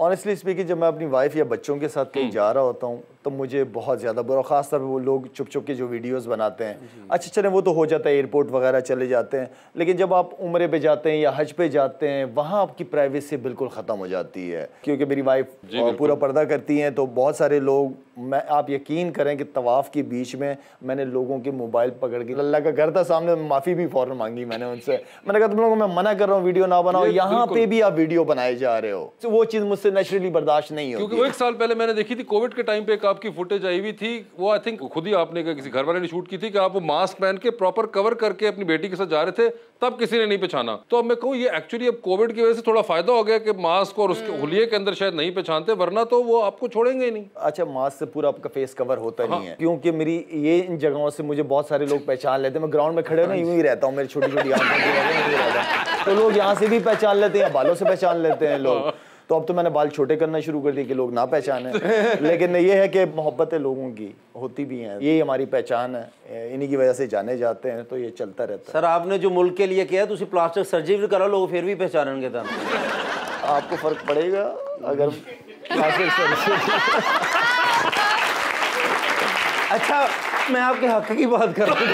Honestly speaking, जब मैं अपनी वाइफ या बच्चों के साथ कहीं जा रहा होता हूँ तो मुझे बहुत ज़्यादा बुरा, ख़ासतौर पर वो लोग चुप चुप के जो वीडियोस बनाते हैं, अच्छा चले वो तो हो जाता है, एयरपोर्ट वगैरह चले जाते हैं, लेकिन जब आप उम्रे पे जाते हैं या हज पे जाते हैं वहाँ आपकी प्राइवेसी बिल्कुल ख़त्म हो जाती है। क्योंकि मेरी वाइफ पूरा पर्दा करती हैं तो बहुत सारे लोग, आप यकीन करें कि तवाफ़ के बीच में मैंने लोगों के मोबाइल पकड़ के, अल्लाह का घर था सामने, माफ़ी भी फ़ौरन मांगी मैंने उनसे। मैंने कहा तुम लोगों को मैं मना कर रहा हूँ वीडियो ना बनाओ, यहाँ पे भी आप वीडियो बनाए जा रहे हो, तो वो चीज़ मुझसे नेचुरली बर्दाश्त नहीं होगी। क्योंकि वो 1 साल पहले मैंने देखी थी, कोविड के टाइम पे एक आपकी फुटेज आई हुई थी, वो आई थिंक खुद ही आपने किसी घर वाले ने शूट की थी कि आप वो मास्क पहन के प्रॉपर कवर करके अपनी बेटी के साथ जा रहे थे, तब किसी ने नहीं पहचाना। तो अब मैं कहूँ ये एक्चुअली अब कोविड की वजह से थोड़ा फायदा हो गया कि मास्क और उसके हुलिये के अंदर शायद नहीं पहचानते, वरना तो वो आपको छोड़ेंगे ही नहीं। अच्छा, मास्क से पूरा आपका फेस कवर होता नहीं है, क्योंकि मेरी ये इन जगहों से मुझे बहुत सारे लोग पहचान लेते हैं। मैं ग्राउंड में खड़े ना यूं ही रहता हूँ, मेरी छोटी छोटी आंखें, तो लोग यहाँ से भी पहचान लेते हैं, बालों से पहचान लेते हैं लोग। तो अब तो मैंने बाल छोटे करना शुरू कर दिए कि लोग ना पहचाने। लेकिन ये है कि मोहब्बतें लोगों की होती भी हैं, यही हमारी पहचान है, इन्हीं की वजह से जाने जाते हैं, तो ये चलता रहता है। सर आपने जो मुल्क के लिए किया, तुसी प्लास्टिक सर्जरी करो, लोग फिर भी पहचानेंगे। था आपको फर्क पड़ेगा अगर प्लास्टिक सर्जरी अच्छा, मैं आपके हक की बात कर रहा हूँ।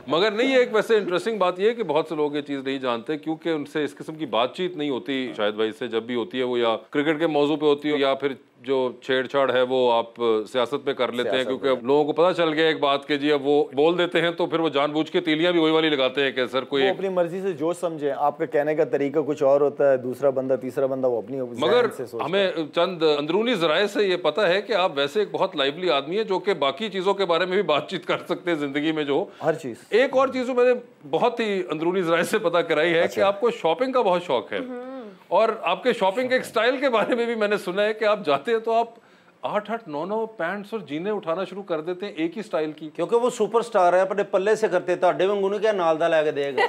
मगर नहीं, ये एक वैसे इंटरेस्टिंग बात ये है कि बहुत से लोग ये चीज़ नहीं जानते, क्योंकि उनसे इस किस्म की बातचीत नहीं होती शायद भाई से। जब भी होती है वो या क्रिकेट के मौजू पे होती है, या फिर जो छेड़छाड़ है वो आप सियासत पे कर लेते हैं, क्योंकि अब लोगों को पता चल गया एक बात के जी, अब वो बोल देते हैं तो फिर वो जानबूझ के तीलियां भी वही वाली लगाते हैं कि सर कोई अपनी मर्जी से जो समझे। आपका कहने का तरीका कुछ और होता है, दूसरा बंदा तीसरा बंदा वो अपनी मगर हमें चंद अंदरूनी जराए से ये पता है कि आप वैसे एक बहुत लाइवली आदमी है जो कि बाकी चीज़ों के बारे में भी बातचीत कर सकते हैं जिंदगी में, जो हर चीज़। एक और चीज़ मैंने बहुत ही अंदरूनी जराए से पता कराई है कि आपको शॉपिंग का बहुत शौक है, और आपके शॉपिंग के एक स्टाइल के बारे में भी मैंने सुना है कि आप जाते हैं तो आप 8-8, 9-9 पैंट्स और जीने उठाना शुरू कर देते हैं एक ही स्टाइल की, क्योंकि वो सुपरस्टार है, अपने पल्ले से करते। ਤੁਹਾਡੇ ਵਾਂਗੂ ਨਹੀਂ क्या नाल दा लेके देगा।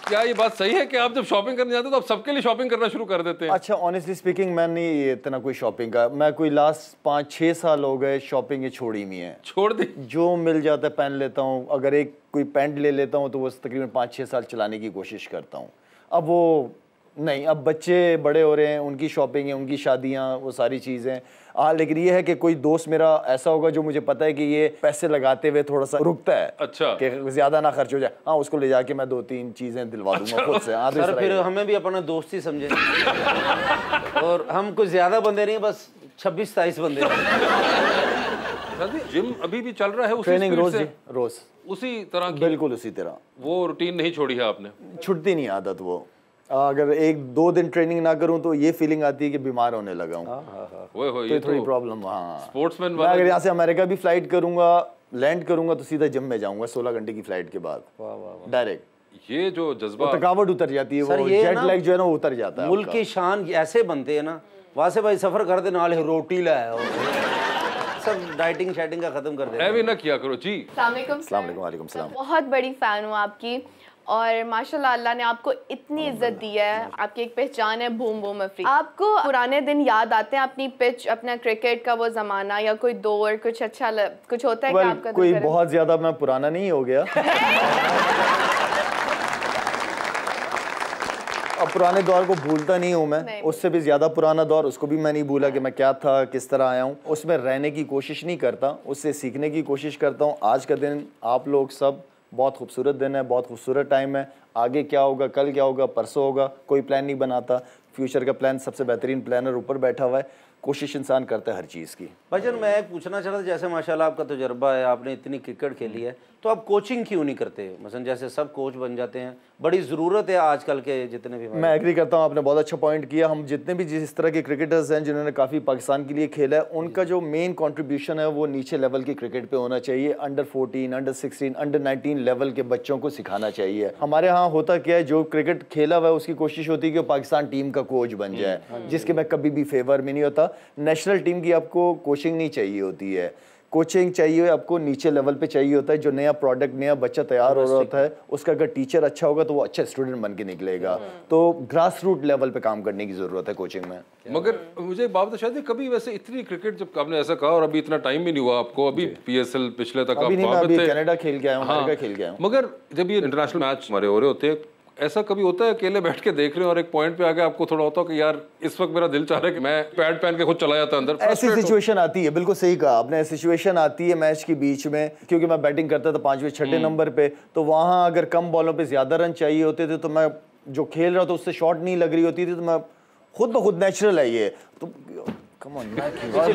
क्या ये बात सही है कि आप जब शॉपिंग करने जाते हैं तो आप सबके लिए शॉपिंग करना शुरू कर देते हैं? अच्छा, ऑनेस्टली स्पीकिंग मैं नहीं इतना कोई शॉपिंग का, मैं कोई लास्ट 5-6 साल हो गए शॉपिंग ये छोड़ी हुई है। छोड़ दी, जो मिल जाता है पहन लेता हूँ। अगर एक कोई पैंट ले लेता हूँ तो वो तकरीबन 5-6 साल चलाने की कोशिश करता हूँ। अब वो नहीं, अब बच्चे बड़े हो रहे हैं, उनकी शॉपिंग है, उनकी शादियाँ, वो सारी चीज़ें। हाँ, लेकिन ये है कि कोई दोस्त मेरा ऐसा होगा जो मुझे पता है कि ये पैसे लगाते हुए थोड़ा सा रुकता है, अच्छा, कि ज़्यादा ना खर्च हो जाए, हाँ उसको ले जाके मैं 2-3 चीज़ें दिलवा दूंगा खुद से। हाँ, सर फिर हमें भी अपना दोस्त ही समझे और हम कुछ ज़्यादा बंदे नहीं, बस 26-27 बंदे। जिम अभी भी चल रहा है? ट्रेनिंग रोज उसी तरह की? बिल्कुल उसी तरह। वो रूटीन नहीं छोड़ी है आपने? छुट्टी नहीं आदत वो। अगर 1-2 दिन ट्रेनिंग ना करूं तो ये फीलिंग आती है कि बीमार होने लगा हूं। ये थोड़ी प्रॉब्लम। हाँ, स्पोर्ट्समैन। मैं अगर यहाँ से अमेरिका भी फ्लाइट करूंगा, लैंड करूंगा तो सीधा जिम में जाऊंगा 16 घंटे की फ्लाइट के बाद डायरेक्ट। ये जो जज्बा, थकावट उतर जाती है, वो जेट लैग जो है ना वो उतर जाता है। मुल्क की शान ऐसे बनते हैं ना, वहाँ से भाई सफर करते नाल रोटी लाया सब डाइटिंग शाइटिंग का खत्म कर दे। ना किया करो जी। अस्सलाम वालेकुम सलाम। बहुत बड़ी फैन हूँ आपकी, और माशाल्लाह अल्लाह ने आपको इतनी इज्जत दी है, आपकी एक पहचान है बूम बूम अफरीदी। आपको पुराने दिन याद आते हैं, अपनी पिच, अपना क्रिकेट का वो जमाना, या कोई दौर कुछ अच्छा कुछ होता है कि आपका? कोई बहुत ज्यादा मैं पुराना नहीं हो गया। अब पुराने दौर को भूलता नहीं हूँ मैं, उससे भी ज़्यादा पुराना दौर, उसको भी मैं नहीं भूला कि मैं क्या था, किस तरह आया हूँ। उसमें रहने की कोशिश नहीं करता, उससे सीखने की कोशिश करता हूँ। आज का दिन आप लोग सब, बहुत खूबसूरत दिन है, बहुत खूबसूरत टाइम है। आगे क्या होगा, कल क्या होगा, परसों होगा, कोई प्लान नहीं बनाता। फ्यूचर का प्लान सबसे बेहतरीन प्लानर ऊपर बैठा हुआ है, कोशिश इंसान करता है हर चीज़ की। भाईजान मैं एक पूछना चाहता था, जैसे माशाल्लाह आपका तजुर्बा है, आपने इतनी क्रिकेट खेली है, तो आप कोचिंग क्यों नहीं करते? मसलन जैसे सब कोच बन जाते हैं, बड़ी ज़रूरत है आजकल के जितने भी। मैं एग्री करता हूँ, आपने बहुत अच्छा पॉइंट किया। हम जितने भी जिस तरह के क्रिकेटर्स हैं जिन्होंने काफ़ी पाकिस्तान के लिए खेला है, उनका जो मेन कंट्रीब्यूशन है वो नीचे लेवल की क्रिकेट पे होना चाहिए। अंडर 14, अंडर 16, अंडर 19 लेवल के बच्चों को सिखाना चाहिए। हमारे यहाँ होता क्या है, जो क्रिकेट खेला हुआ है उसकी कोशिश होती है कि पाकिस्तान टीम का कोच बन जाए, जिसके मैं कभी भी फेवर में नहीं होता। नेशनल टीम की आपको कोचिंग नहीं चाहिए होती है, कोचिंग चाहिए आपको नीचे लेवल पे चाहिए होता है। जो नया प्रोडक्ट, नया बच्चा तैयार हो रहा होता है, उसका अगर टीचर अच्छा होगा तो वो अच्छा स्टूडेंट बन के निकलेगा। तो ग्रास रूट लेवल पे काम करने की जरूरत है कोचिंग में। मगर मुझे एक बात शायद कभी वैसे इतनी क्रिकेट, जब आपने ऐसा कहा, और अभी इतना टाइम भी नहीं हुआ आपको, अभी PSL पिछले तक अभी नहीं, मैं अभी कनाडा खेल के आया हूँ, अमेरिका खेल के आया हूँ। मगर जब ये इंटरनेशनल मैच हमारे हो रहे होते हैं, ऐसा कभी होता है अकेले बैठ के देख रहे हो और एक पॉइंट पे आके आपको थोड़ा होता हो कि यार इस वक्त मेरा दिल चाह रहा है कि मैं पैड पहन के खुद चला जाता अंदर? ऐसी सिचुएशन आती है, बिल्कुल सही कहा आपने, सिचुएशन आती है मैच के बीच में, क्योंकि मैं बैटिंग करता था 5वें 6ठे नंबर पे, तो वहां अगर कम बॉलों पे ज्यादा रन चाहिए होते थे तो मैं जो खेल रहा था उससे शॉट नहीं लग रही होती थी, तो मैं खुद ब खुद नेचुरल है ये तो कम ऑन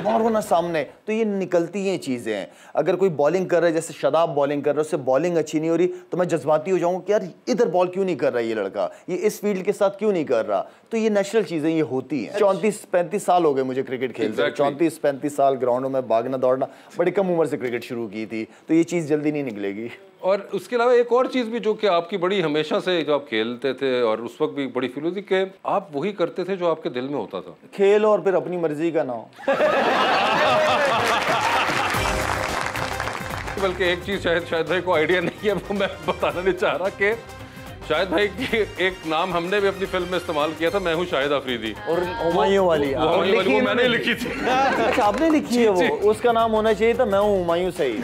मारो ना सामने, तो ये निकलती हैं चीजें हैं। अगर कोई बॉलिंग कर रहा है, जैसे शादाब बॉलिंग कर रहा है, उससे बॉलिंग अच्छी नहीं हो रही तो मैं जज्बाती हो जाऊंगा कि यार इधर बॉल क्यों नहीं कर रहा ये लड़का, ये इस फील्ड के साथ क्यों नहीं कर रहा। तो ये नेचुरल चीजें ये होती हैं। 34-35 साल हो गए मुझे क्रिकेट खेलते, 34-35 साल ग्राउंडों में भागना दौड़ना, बड़ी कम उम्र से क्रिकेट शुरू की थी, तो ये चीज़ जल्दी नहीं निकलेगी। और उसके अलावा एक और चीज़ भी जो कि आपकी बड़ी हमेशा से जो आप खेलते थे और उस वक्त भी बड़ी फील होती कि आप वही करते थे जो आपके दिल में होता था। खेल और फिर अपनी मर्जी का ना हो। बल्कि एक चीज़ शायद भाई को आइडिया नहीं है, वो मैं बताना नहीं चाह रहा कि शाहिद भाई की एक नाम हमने भी अपनी फिल्म में इस्तेमाल किया था, मैं हूँ शाहिद अफरीदी। और हुमायूं वाली वो मैंने लिखी थी। अच्छा आपने लिखी है वो, उसका नाम होना चाहिए था मैं हूँ हुमायूं सईद।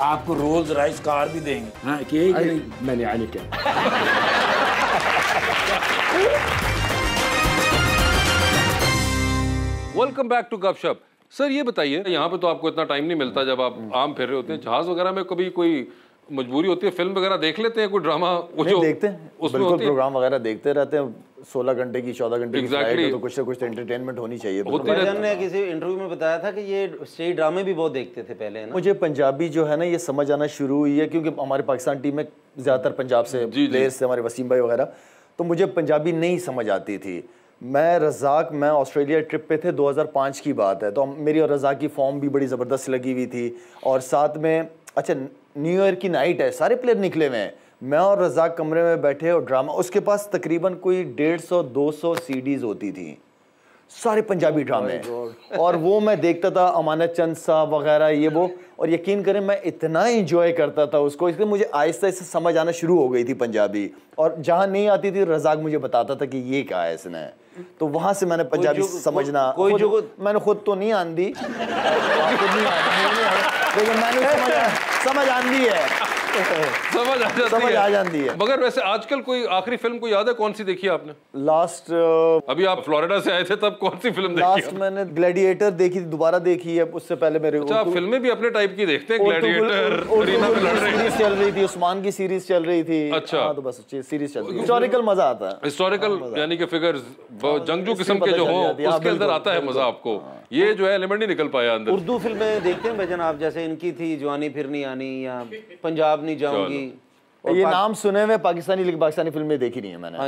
आपको रोल्स रॉयस कार भी देंगे। हाँ कि मैंने आने क्या वेलकम बैक टू गपशप। सर ये बताइए, यहाँ पे तो आपको इतना टाइम नहीं मिलता जब आप आम फिर रहे होते हैं, जहाज वगैरह में कभी कोई मजबूरी होती है, फिल्म वगैरह देख लेते हैं, कोई ड्रामा वो जो देखते हैं, बिल्कुल प्रोग्राम वगैरह देखते रहते हैं, 16 घंटे की 14 घंटे की फ्लाइट है, तो कुछ ना कुछ तो एंटरटेनमेंट होनी चाहिए। भाईजान ने किसी इंटरव्यू में बताया था कि ये स्टेज ड्रामे भी बहुत देखते थे पहले, है ना? मुझे पंजाबी जो है ना ये समझ आना शुरू हुई है क्योंकि हमारे पाकिस्तान टीम में ज़्यादातर पंजाब से प्लेयर्स थे, हमारे वसीम भाई वगैरह, तो मुझे पंजाबी नहीं समझ आती थी। मैं ऑस्ट्रेलिया ट्रिप पे थे, 2005 की बात है, तो मेरी और रज़ाक की फॉर्म भी बड़ी ज़बरदस्त लगी हुई थी, और साथ में अच्छा न्यू ईयर की नाइट है, सारे प्लेयर निकले हुए हैं, मैं और रज़ाक कमरे में बैठे और ड्रामा, उसके पास तकरीबन कोई 150-200 सीडीज़ होती थी, सारे पंजाबी ड्रामे, और वो मैं देखता था, अमानत चंद साहब वगैरह ये वो, और यकीन करें मैं इतना इंजॉय करता था उसको, इसलिए मुझे आहिस्ता आहिस्ता समझ आना शुरू हो गई थी पंजाबी, और जहाँ नहीं आती थी रज़ाक मुझे बताता था कि ये क्या है इसने, तो वहाँ से मैंने पंजाबी समझना, मैंने खुद तो नहीं आंदी लेकिन मैंने समझ आंदी है, समझ आ जाती है। मगर वैसे आजकल कोई आखिरी फिल्म को याद है कौन सी देखी आपने? लास्ट अभी आप फ्लोरिडा से आए थे तब कौन सी फिल्म देखी? लास्ट मैंने ग्लैडिएटर देखी थी, दोबारा देखी है, उससे पहले मेरे फिल्में भी अपने टाइप की देखते हैं, ग्लैडिएटर सीरीज चल रही थी, उस्मान की सीरीज चल रही थी। अच्छा तो बस सीरीज चल रही है, हिस्टोरिकल मजा आता है, हिस्टोरिकल यानी कि फिगर्स जंगजू किस्म के जो हो उसके अंदर आता है मजा आपको, ये जो है एलिमेंट नहीं निकल पाया अंदर। उर्दू फिल्में देखते हैं भाईजान आप, जैसे इनकी थी जवानी फिर नहीं आनी या पंजाब नहीं जाऊंगी, ये नाम सुने हुए पाकिस्तानी, लेकिन पाकिस्तानी फिल्में देखी नहीं है मैंने।